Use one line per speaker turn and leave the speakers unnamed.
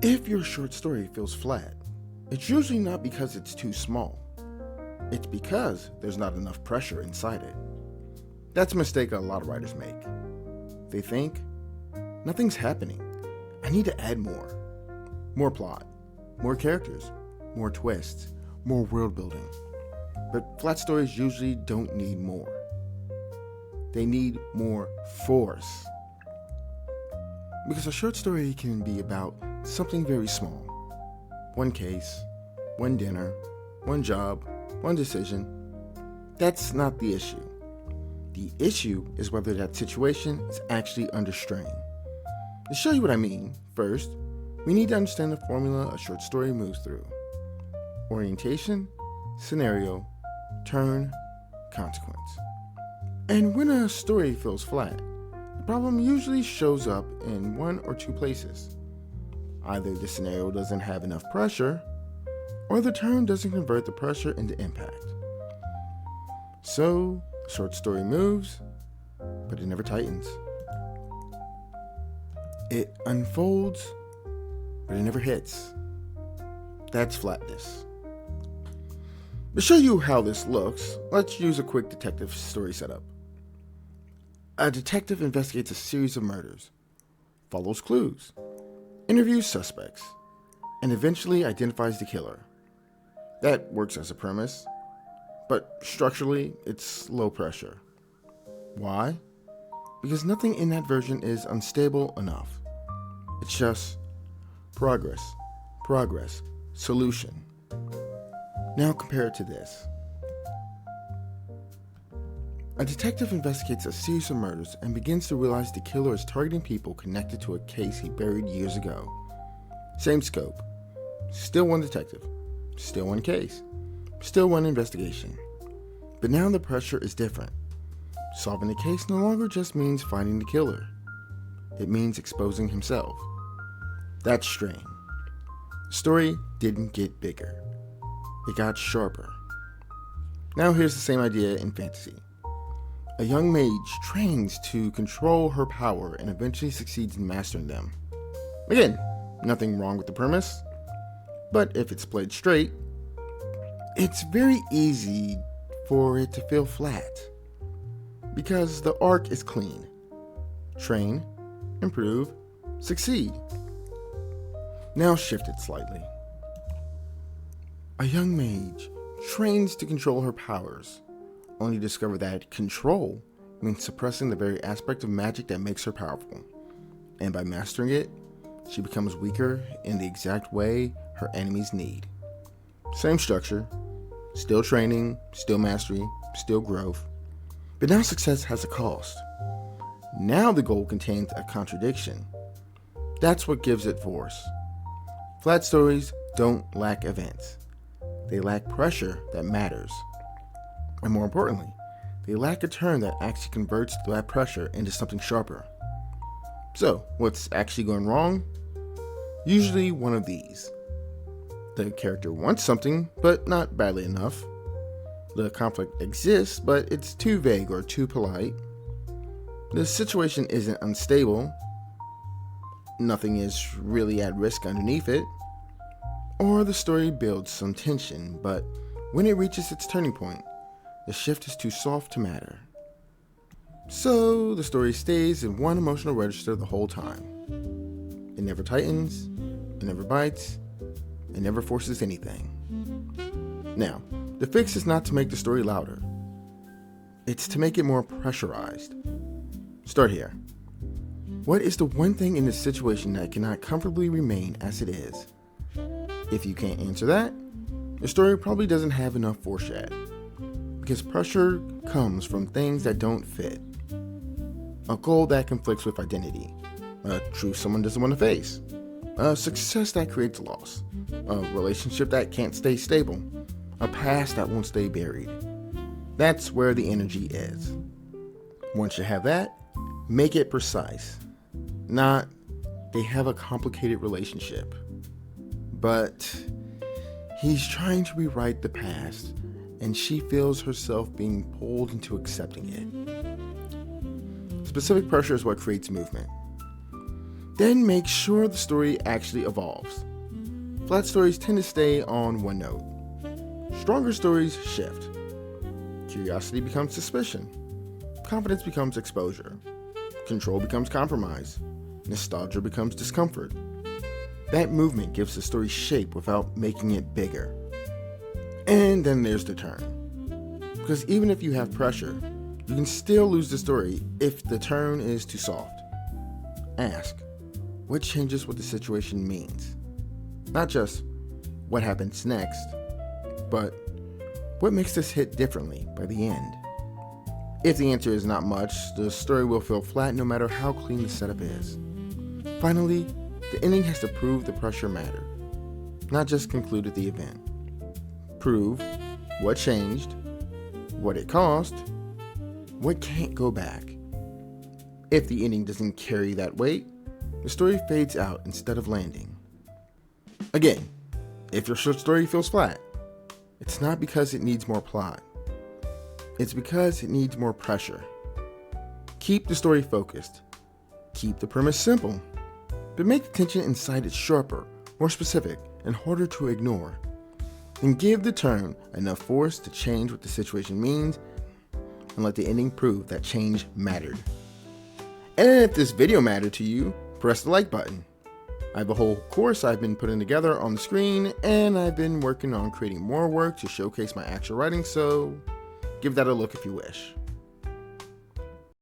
If your short story feels flat, it's usually not because it's too small. It's because there's not enough pressure inside it. That's a mistake a lot of writers make. They think, nothing's happening. I need to add more. More plot, more characters, more twists, more world building. But flat stories usually don't need more. They need more force. Because a short story can be about something very small. One case, one dinner, one job, one decision. That's not the issue. The issue is whether that situation is actually under strain. To show you what I mean, first, we need to understand the formula a short story moves through. Orientation, scenario, turn, consequence. And when a story feels flat, the problem usually shows up in one or two places. Either the scenario doesn't have enough pressure, or the turn doesn't convert the pressure into impact. So, the short story moves, but it never tightens. It unfolds, but it never hits. That's flatness. To show you how this looks, let's use a quick detective story setup. A detective investigates a series of murders, follows clues, interviews suspects, and eventually identifies the killer. That works as a premise, but structurally, it's low pressure. Why? Because nothing in that version is unstable enough. It's just progress, solution. Now compare it to this. A detective investigates a series of murders and begins to realize the killer is targeting people connected to a case he buried years ago. Same scope. Still one detective. Still one case. Still one investigation. But now the pressure is different. Solving the case no longer just means finding the killer. It means exposing himself. That's strain. The story didn't get bigger. It got sharper. Now here's the same idea in fantasy. A young mage trains to control her power and eventually succeeds in mastering them. Again, nothing wrong with the premise, but if it's played straight, it's very easy for it to feel flat. Because the arc is clean. Train, improve, succeed. Now shift it slightly. A young mage trains to control her powers, only to discover that control means suppressing the very aspect of magic that makes her powerful. And by mastering it, she becomes weaker in the exact way her enemies need. Same structure, still training, still mastery, still growth. But now success has a cost. Now the goal contains a contradiction. That's what gives it force. Flat stories don't lack events. They lack pressure that matters. And more importantly, they lack a turn that actually converts that pressure into something sharper. So, what's actually going wrong? Usually one of these. The character wants something, but not badly enough. The conflict exists, but it's too vague or too polite. The situation isn't unstable. Nothing is really at risk underneath it. Or the story builds some tension, but when it reaches its turning point, the shift is too soft to matter. So the story stays in one emotional register the whole time. It never tightens, it never bites, it never forces anything. Now, the fix is not to make the story louder. It's to make it more pressurized. Start here. What is the one thing in this situation that cannot comfortably remain as it is? If you can't answer that, the story probably doesn't have enough foreshadowing. Because pressure comes from things that don't fit. A goal that conflicts with identity. A truth someone doesn't want to face. A success that creates loss. A relationship that can't stay stable. A past that won't stay buried. That's where the energy is. Once you have that, make it precise. Not, they have a complicated relationship. But he's trying to rewrite the past, and she feels herself being pulled into accepting it. Specific pressure is what creates movement. Then make sure the story actually evolves. Flat stories tend to stay on one note. Stronger stories shift. Curiosity becomes suspicion. Confidence becomes exposure. Control becomes compromise. Nostalgia becomes discomfort. That movement gives the story shape without making it bigger. And then there's the turn. Because even if you have pressure, you can still lose the story if the turn is too soft. Ask, what changes what the situation means? Not just what happens next, but what makes this hit differently by the end? If the answer is not much, the story will feel flat no matter how clean the setup is. Finally, the ending has to prove the pressure mattered, not just concluded the event. Prove what changed, what it cost, what can't go back. If the ending doesn't carry that weight, the story fades out instead of landing. Again, if your short story feels flat, it's not because it needs more plot. It's because it needs more pressure. Keep the story focused. Keep the premise simple. But make the tension inside it sharper, more specific, and harder to ignore. And give the turn enough force to change what the situation means, and let the ending prove that change mattered. And if this video mattered to you, press the like button. I have a whole course I've been putting together on the screen, and I've been working on creating more work to showcase my actual writing, so give that a look if you wish.